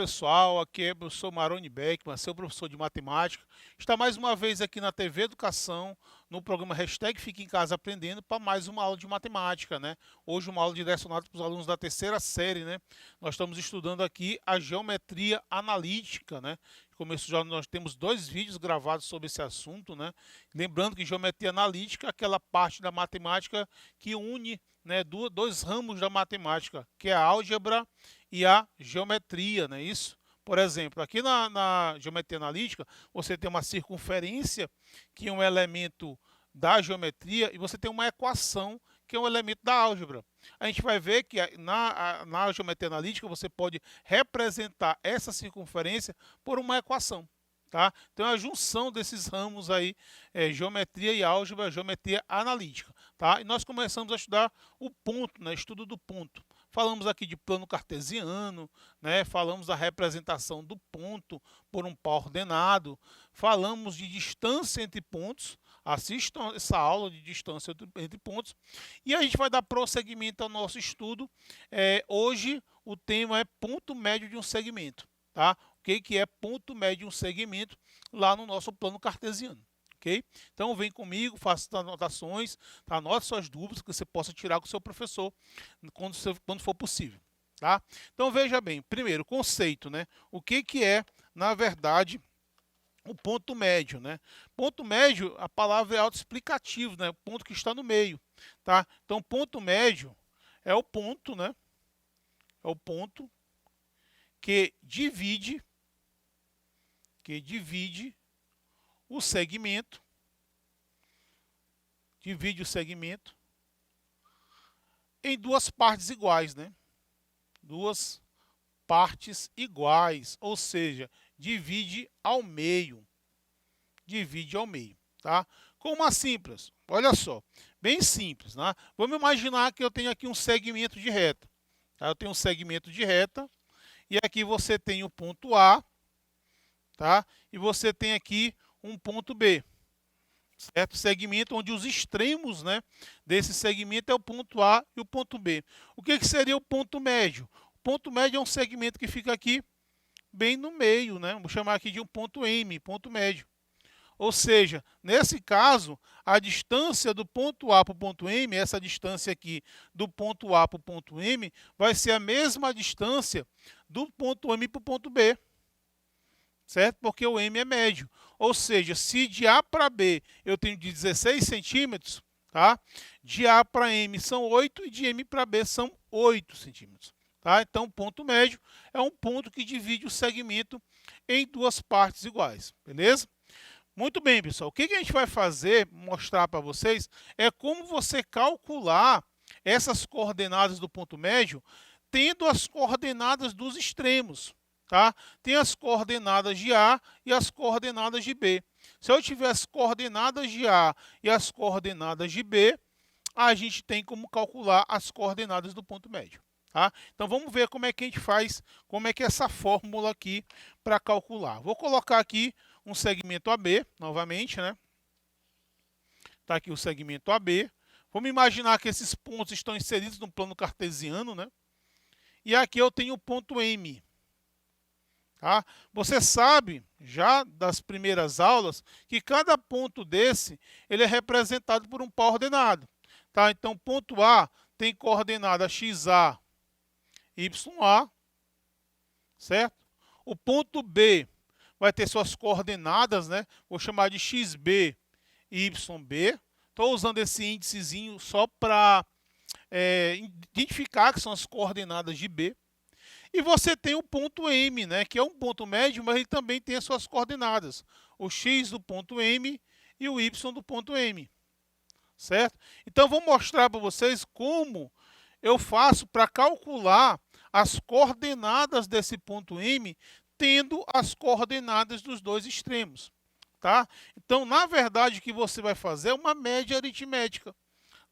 pessoal, aqui é o professor Maroni Beckman, seu professor de matemática. Está mais uma vez aqui na TV Educação, no programa Hashtag Fique em Casa Aprendendo, para mais uma aula de matemática, né? Hoje uma aula direcionada para os alunos da terceira série, né? Nós estamos estudando aqui a geometria analítica, né? Começo já nós temos 2 vídeos gravados sobre esse assunto, né? Lembrando que geometria analítica é aquela parte da matemática que une, né, dois ramos da matemática, que é a álgebra e a geometria, não é isso? Por exemplo, aqui na geometria analítica, você tem uma circunferência, que é um elemento da geometria, e você tem uma equação, que é um elemento da álgebra. A gente vai ver que na geometria analítica você pode representar essa circunferência por uma equação. Tá? Então, é a junção desses ramos aí, geometria e álgebra, geometria analítica. Tá? E nós começamos a estudar o ponto, né? Estudo do ponto. Falamos aqui de plano cartesiano, né? Falamos da representação do ponto por um par ordenado, falamos de distância entre pontos, assistam essa aula de distância entre pontos, e a gente vai dar prosseguimento ao nosso estudo. Hoje o tema é ponto médio de um segmento. Tá? O que é ponto médio de um segmento lá no nosso plano cartesiano. Okay? Então vem comigo, faça as anotações, tá? Anote suas dúvidas que você possa tirar com o seu professor quando for possível. Tá? Então veja bem, primeiro, conceito, né? O que é, na verdade, o ponto médio, né? Ponto médio, a palavra é autoexplicativo, né? O ponto que está no meio, tá? Então ponto médio é o ponto, né? É o ponto que divide o segmento, em duas partes iguais, né? Duas partes iguais, ou seja, divide ao meio, tá? Como assim, simples? Olha só, bem simples, né? Vamos imaginar que eu tenho aqui um segmento de reta, tá? Eu tenho um segmento de reta e aqui você tem o ponto A, tá? E você tem aqui um ponto B, certo? Segmento onde os extremos, né, desse segmento é o ponto A e o ponto B. O que seria o ponto médio? O ponto médio é um segmento que fica aqui bem no meio, né? Vou chamar aqui de um ponto M, ponto médio. Ou seja, nesse caso, a distância do ponto A para o ponto M, essa distância aqui do ponto A para o ponto M, vai ser a mesma distância do ponto M para o ponto B, certo? Porque o M é médio. Ou seja, se de A para B eu tenho de 16 centímetros, tá? De A para M são 8 e de M para B são 8 centímetros. Tá? Então, o ponto médio é um ponto que divide o segmento em duas partes iguais, beleza? Muito bem, pessoal. O que a gente vai fazer, mostrar para vocês, é como você calcular essas coordenadas do ponto médio, tendo as coordenadas dos extremos. Tá? Tem as coordenadas de A e as coordenadas de B. Se eu tiver as coordenadas de A e as coordenadas de B, a gente tem como calcular as coordenadas do ponto médio. Tá? Então vamos ver como é que a gente faz, como é que é essa fórmula aqui para calcular. Vou colocar aqui um segmento AB, novamente, né? Está aqui o segmento AB. Vamos imaginar que esses pontos estão inseridos no plano cartesiano, né? E aqui eu tenho o ponto M. Tá? Você sabe, já das primeiras aulas, que cada ponto desse ele é representado por um par ordenado. Tá? Então, ponto A tem coordenada XA, YA, certo? O ponto B vai ter suas coordenadas, né? Vou chamar de XB e YB. Estou usando esse índicezinho só para identificar que são as coordenadas de B. E você tem o ponto M, né, que é um ponto médio, mas ele também tem as suas coordenadas. O X do ponto M e o Y do ponto M. Certo? Então, vou mostrar para vocês como eu faço para calcular as coordenadas desse ponto M, tendo as coordenadas dos dois extremos. Tá? Então, na verdade, o que você vai fazer é uma média aritmética.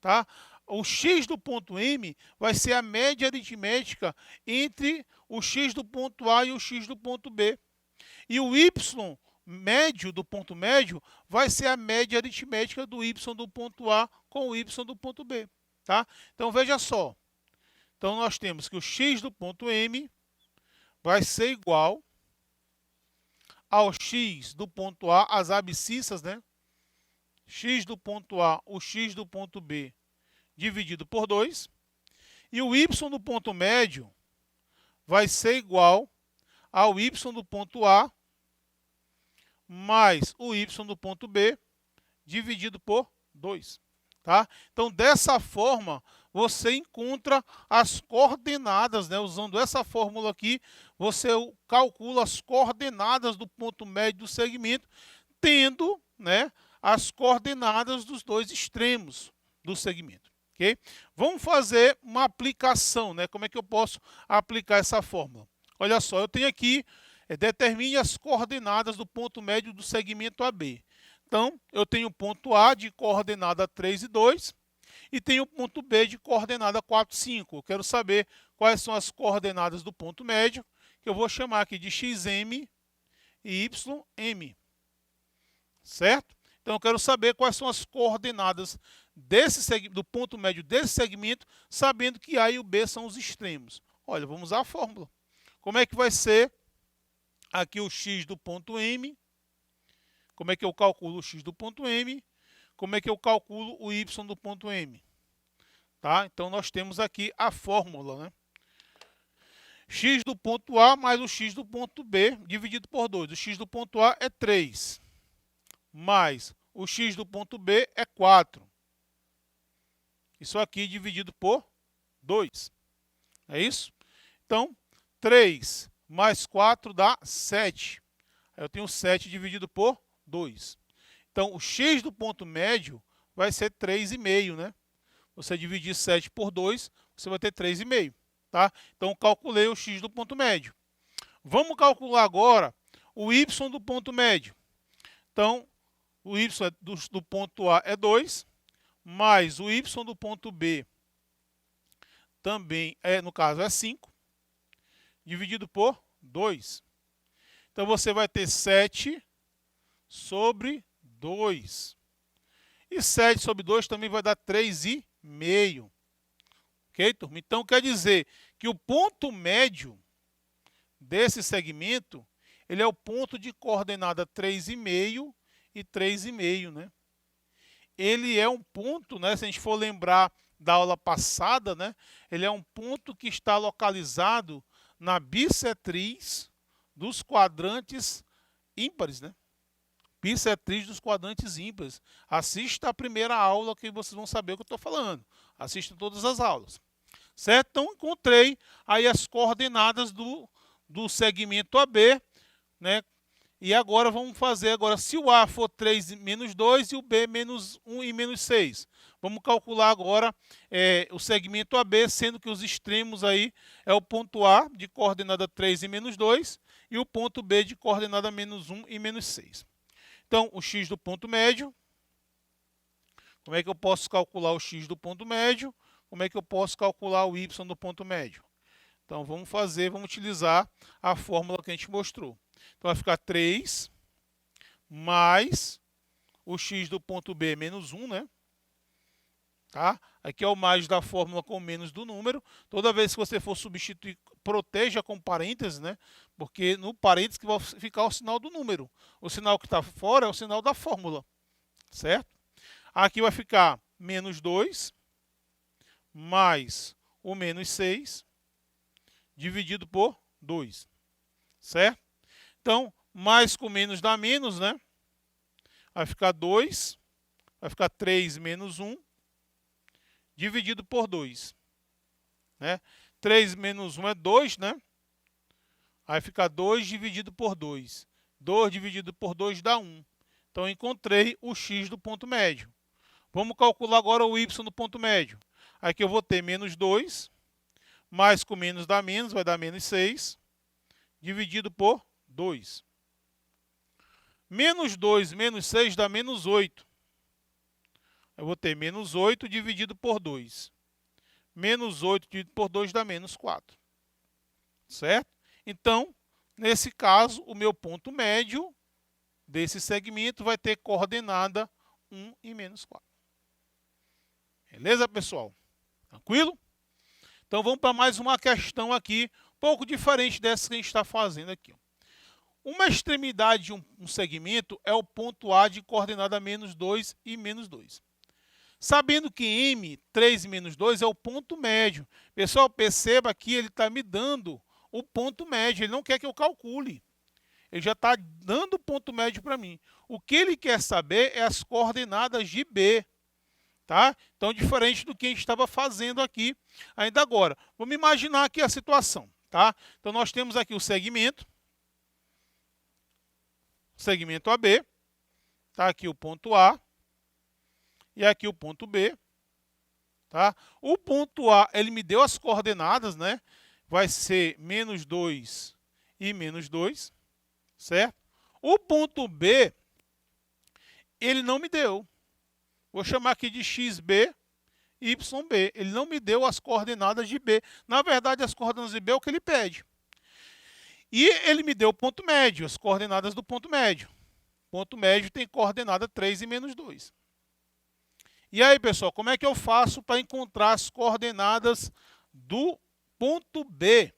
Tá? O x do ponto M vai ser a média aritmética entre o x do ponto A e o x do ponto B. E o y médio do ponto médio vai ser a média aritmética do y do ponto A com o y do ponto B. Tá? Então, veja só. Então, nós temos que o x do ponto M vai ser igual ao x do ponto A, as abscissas, né? X do ponto A, o x do ponto B, dividido por 2. E o y do ponto médio vai ser igual ao y do ponto A mais o y do ponto B, dividido por 2. Tá? Então, dessa forma, você encontra as coordenadas, né? Usando essa fórmula aqui, você calcula as coordenadas do ponto médio do segmento, tendo, né, as coordenadas dos dois extremos do segmento. Okay? Vamos fazer uma aplicação, né? Como é que eu posso aplicar essa fórmula? Olha só, eu tenho aqui, determine as coordenadas do ponto médio do segmento AB. Então, eu tenho o ponto A de coordenada 3 e 2 e tenho o ponto B de coordenada 4 e 5. Eu quero saber quais são as coordenadas do ponto médio, que eu vou chamar aqui de xm e ym. Certo? Então, eu quero saber quais são as coordenadas do ponto médio desse segmento, sabendo que A e o B são os extremos. Olha, vamos usar a fórmula. Como é que vai ser aqui o x do ponto M? Como é que eu calculo o x do ponto M? Como é que eu calculo o y do ponto M? Tá? Então, nós temos aqui a fórmula, né? X do ponto A mais o x do ponto B dividido por 2. O x do ponto A é 3, mais o x do ponto B é 4. Isso aqui dividido por 2. É isso? Então, 3 mais 4 dá 7. Eu tenho 7 dividido por 2. Então, o x do ponto médio vai ser 3,5, né? Você dividir 7 por 2, você vai ter 3,5. Tá? Então, calculei o x do ponto médio. Vamos calcular agora o y do ponto médio. Então, o y do ponto A é 2, mais o y do ponto B também no caso, é 5, dividido por 2. Então, você vai ter 7 sobre 2. E 7 sobre 2 também vai dar 3,5. Ok, turma? Então, quer dizer que o ponto médio desse segmento, ele é o ponto de coordenada 3,5 e 3,5, né? Ele é um ponto, né, se a gente for lembrar da aula passada, né, ele é um ponto que está localizado na bissetriz dos quadrantes ímpares, né? Bissetriz dos quadrantes ímpares. Assista a primeira aula que vocês vão saber o que eu estou falando. Assista todas as aulas. Certo? Então, encontrei aí as coordenadas do segmento AB, né? E agora vamos fazer, se o A for 3 menos 2 e o B menos 1 e menos 6. Vamos calcular agora o segmento AB, sendo que os extremos aí é o ponto A de coordenada 3 e menos 2 e o ponto B de coordenada menos 1 e menos 6. Então, o x do ponto médio, como é que eu posso calcular o x do ponto médio? Como é que eu posso calcular o y do ponto médio? Então, vamos utilizar a fórmula que a gente mostrou. Então, vai ficar 3 mais o x do ponto B menos 1, né? Tá? Aqui é o mais da fórmula com menos do número. Toda vez que você for substituir, proteja com parênteses, né? Porque no parênteses que vai ficar o sinal do número. O sinal que está fora é o sinal da fórmula, certo? Aqui vai ficar menos 2 mais o menos 6 dividido por 2, certo? Então, mais com menos dá menos, né? Vai ficar 2, vai ficar 3 menos 1 dividido por 2, né? 3 menos 1 é 2, né? Aí fica 2 dividido por 2. 2 dividido por 2 dá 1. Então, encontrei o x do ponto médio. Vamos calcular agora o y do ponto médio. Aqui eu vou ter menos 2, mais com menos dá menos, vai dar menos 6, dividido por 2. Menos 2 menos 6 dá menos 8. Eu vou ter menos 8 dividido por 2. Menos 8 dividido por 2 dá menos 4. Certo? Então, nesse caso, o meu ponto médio desse segmento vai ter coordenada 1 e menos 4. Beleza, pessoal? Tranquilo? Então, vamos para mais uma questão aqui pouco diferente dessa que a gente está fazendo aqui. Uma extremidade de um segmento é o ponto A de coordenada menos 2 e menos 2. Sabendo que M, 3 e menos 2 é o ponto médio. Pessoal, perceba que ele está me dando o ponto médio, ele não quer que eu calcule. Ele já está dando o ponto médio para mim. O que ele quer saber é as coordenadas de B. Tá? Então, diferente do que a gente estava fazendo aqui ainda agora. Vamos imaginar aqui a situação. Tá? Então, nós temos aqui o segmento AB. Tá aqui o ponto A. E aqui o ponto B. Tá? O ponto A, ele me deu as coordenadas, né? Vai ser menos 2 e menos 2. Certo? O ponto B, ele não me deu. Vou chamar aqui de XB, YB. Ele não me deu as coordenadas de B. Na verdade, as coordenadas de B é o que ele pede. E ele me deu o ponto médio, as coordenadas do ponto médio. O ponto médio tem coordenada 3 e menos 2. E aí, pessoal, como é que eu faço para encontrar as coordenadas do ponto B?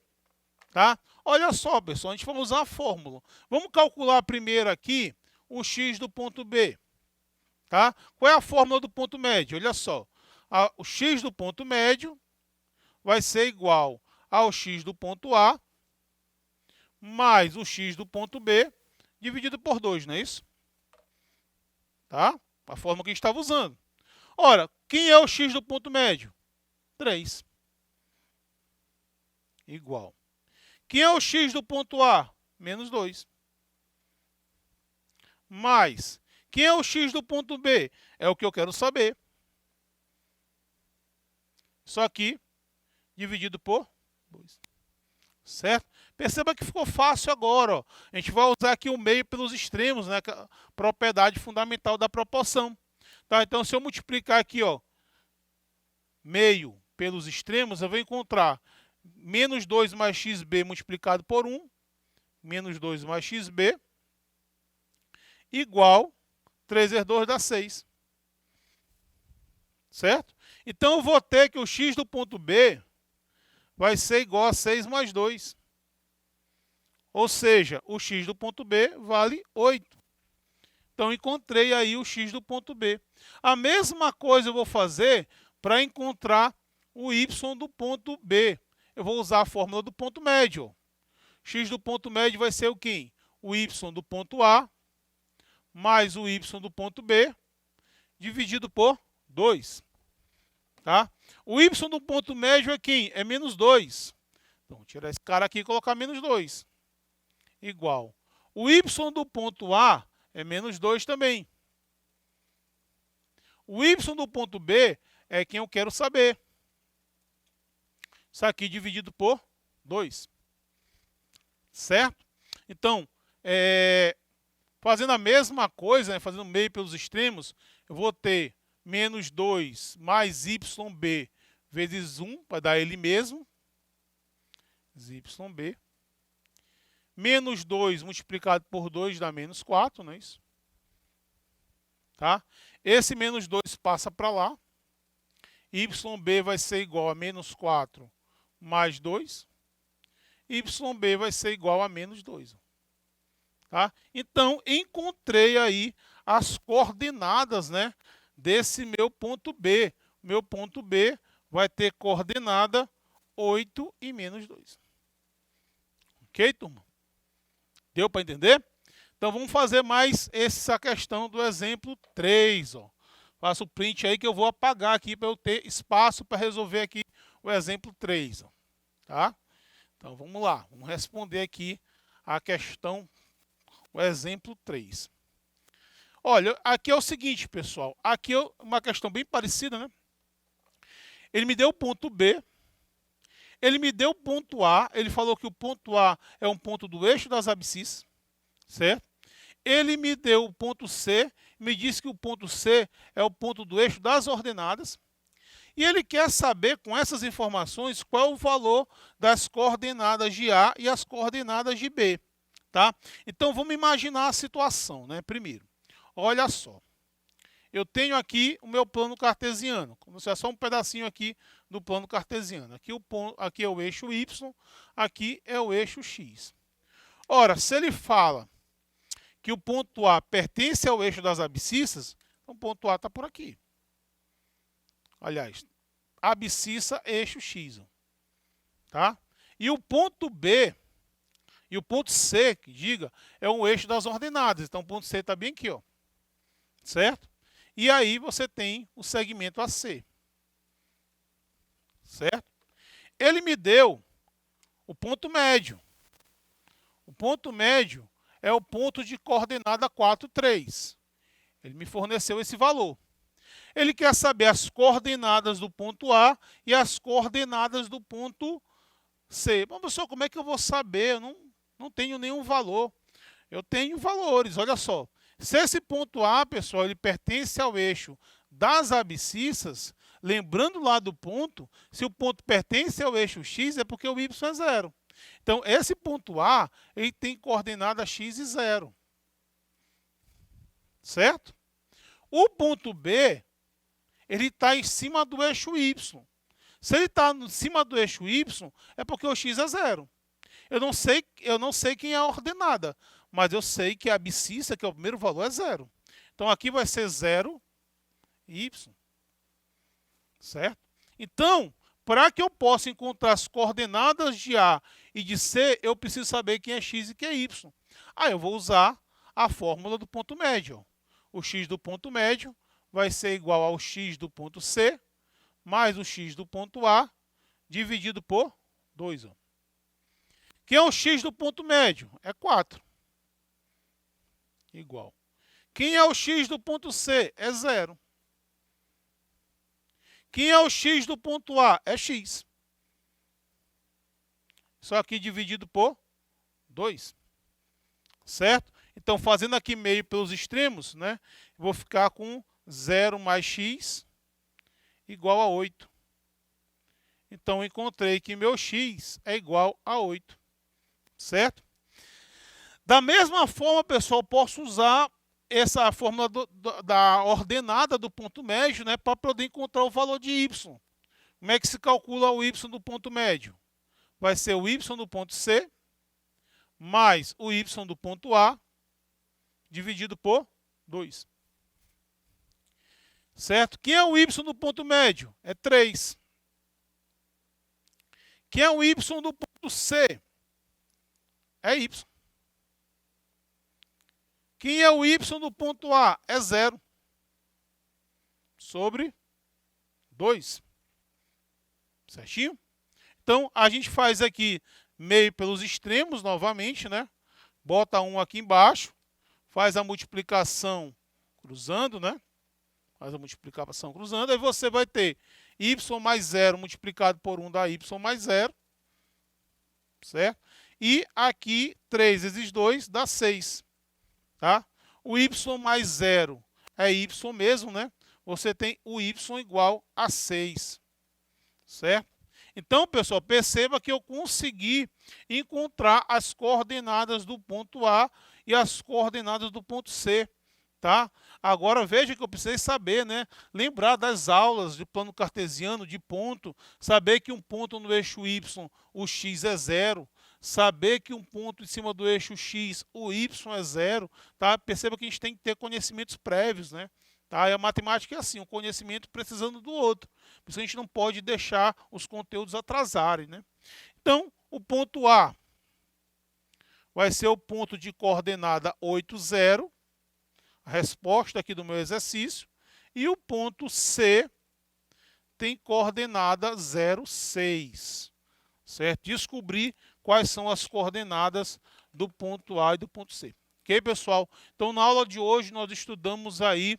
Tá? Olha só, pessoal, a gente vai usar a fórmula. Vamos calcular primeiro aqui o x do ponto B. Tá? Qual é a fórmula do ponto médio? Olha só, o x do ponto médio vai ser igual ao x do ponto A mais o x do ponto B dividido por 2, não é isso? Tá? A fórmula que a gente estava usando. Ora, quem é o x do ponto médio? 3. Igual. Quem é o x do ponto A? Menos 2. Mais. Quem é o x do ponto B? É o que eu quero saber. Isso aqui dividido por 2. Certo? Perceba que ficou fácil agora. Ó. A gente vai usar aqui o meio pelos extremos, né? A propriedade fundamental da proporção. Tá? Então, se eu multiplicar aqui, ó, meio pelos extremos, eu vou encontrar menos 2 mais xb multiplicado por 1, menos 2 mais xb, igual 3 vezes 2 dá 6. Certo? Então, eu vou ter que o x do ponto B vai ser igual a 6 mais 2. Ou seja, o x do ponto B vale 8. Então, encontrei aí o x do ponto B. A mesma coisa eu vou fazer para encontrar o y do ponto B. Eu vou usar a fórmula do ponto médio. X do ponto médio vai ser o quê? O y do ponto A mais o y do ponto B dividido por 2. Tá? O y do ponto médio é quem? É menos 2. Então, vou tirar esse cara aqui e colocar menos 2. Igual. O y do ponto A é menos 2 também. O y do ponto B é quem eu quero saber. Isso aqui dividido por 2. Certo? Então, fazendo a mesma coisa, né, fazendo meio pelos extremos, eu vou ter menos 2 mais YB vezes 1, vai dar ele mesmo. YB. Menos 2 multiplicado por 2 dá menos 4, não é isso? Tá? Esse menos 2 passa para lá. YB vai ser igual a menos 4 mais 2. YB vai ser igual a menos 2. Tá? Então, encontrei aí as coordenadas, né, desse meu ponto B. Meu ponto B vai ter coordenada 8 e menos 2. Ok, turma? Deu para entender? Então, vamos fazer mais essa questão do exemplo 3. Ó. Faço o print aí que eu vou apagar aqui para eu ter espaço para resolver aqui o exemplo 3. Ó. Tá? Então, vamos lá. Vamos responder aqui a questão, o exemplo 3. Olha, aqui é o seguinte, pessoal. Aqui é uma questão bem parecida, né? Ele me deu o ponto B. Ele me deu o ponto A. Ele falou que o ponto A é um ponto do eixo das abscissas. Certo? Ele me deu o ponto C. Me disse que o ponto C é o ponto do eixo das ordenadas. E ele quer saber, com essas informações, qual é o valor das coordenadas de A e as coordenadas de B. Tá? Então, vamos imaginar a situação, né? Primeiro, olha só. eu tenho aqui o meu plano cartesiano, como se é só um pedacinho aqui do plano cartesiano. Aqui é o eixo Y, aqui é o eixo X. Ora, se ele fala que o ponto A pertence ao eixo das abscissas, então o ponto A está por aqui. Aliás, abscissa, eixo X. Tá? E o ponto B e o ponto C, que diga, é um eixo das ordenadas. Então o ponto C está bem aqui, ó. Certo? E aí você tem o segmento AC. Certo? Ele me deu o ponto médio. O ponto médio é o ponto de coordenada 4, 3. Ele me forneceu esse valor. Ele quer saber as coordenadas do ponto A e as coordenadas do ponto C. Mas, professor, como é que eu vou saber? Eu não tenho nenhum valor. Eu tenho valores, olha só. Se esse ponto A, pessoal, ele pertence ao eixo das abscissas, lembrando lá do ponto, se o ponto pertence ao eixo X, é porque o Y é 0. Então, esse ponto A, ele tem coordenada X e 0. Certo? O ponto B, ele está em cima do eixo Y. Se ele está em cima do eixo Y, é porque o X é 0. Eu não sei quem é a ordenada, mas eu sei que a abscissa, que é o primeiro valor, é 0. Então, aqui vai ser 0, Y. Certo? Então, para que eu possa encontrar as coordenadas de A e de C, eu preciso saber quem é X e quem é Y. Aí eu vou usar a fórmula do ponto médio. O X do ponto médio vai ser igual ao X do ponto C, mais o X do ponto A, dividido por 2. Quem é o X do ponto médio? É 4. Igual. Quem é o X do ponto C? É 0. Quem é o X do ponto A? É X. Só aqui dividido por 2. Certo? Então, fazendo aqui meio pelos extremos, né? Vou ficar com 0 mais X igual a 8. Então, encontrei que meu X é igual a 8. Certo? Da mesma forma, pessoal, posso usar essa fórmula da ordenada do ponto médio, né, para poder encontrar o valor de Y. Como é que se calcula o Y do ponto médio? Vai ser o Y do ponto C mais o Y do ponto A dividido por 2. Certo? Quem é o Y do ponto médio? É 3. Quem é o Y do ponto C? É Y. Quem é o Y do ponto A? É 0. Sobre 2. Certinho? Então, a gente faz aqui meio pelos extremos novamente, né? Bota 1 aqui embaixo. Faz a multiplicação cruzando, né? Faz a multiplicação cruzando. Aí você vai ter y mais 0 multiplicado por 1 dá y mais 0. Certo? E aqui, 3 vezes 2 dá 6. Tá? O y mais 0 é y mesmo, né? Você tem o y igual a 6. Certo? Então, pessoal, perceba que eu consegui encontrar as coordenadas do ponto A e as coordenadas do ponto C. Tá? Agora, veja que eu precisei saber, né? Lembrar das aulas de plano cartesiano, de ponto, saber que um ponto no eixo Y, o x é 0. Saber que um ponto em cima do eixo X, o Y é 0, tá? Perceba que a gente tem que ter conhecimentos prévios, né? Tá? E a matemática é assim, um conhecimento precisando do outro. Por isso a gente não pode deixar os conteúdos atrasarem, né? Então, o ponto A vai ser o ponto de coordenada 8, 0, a resposta aqui do meu exercício, e o ponto C tem coordenada 0, 6, certo? Descobrir quais são as coordenadas do ponto A e do ponto C. Ok, pessoal? Então, na aula de hoje, nós estudamos aí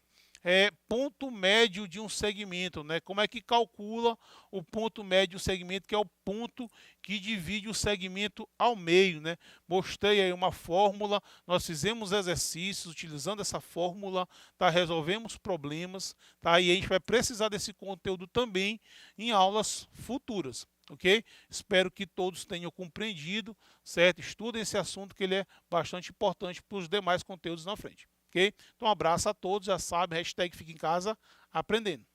ponto médio de um segmento, né? Como é que calcula o ponto médio de um segmento, que é o ponto que divide o segmento ao meio, né? Mostrei aí uma fórmula, nós fizemos exercícios utilizando essa fórmula, tá? Resolvemos problemas, tá? E a gente vai precisar desse conteúdo também em aulas futuras. Ok? Espero que todos tenham compreendido, certo? Estudem esse assunto que ele é bastante importante para os demais conteúdos na frente. ok? Então, um abraço a todos, já sabe, hashtag Fica em Casa Aprendendo.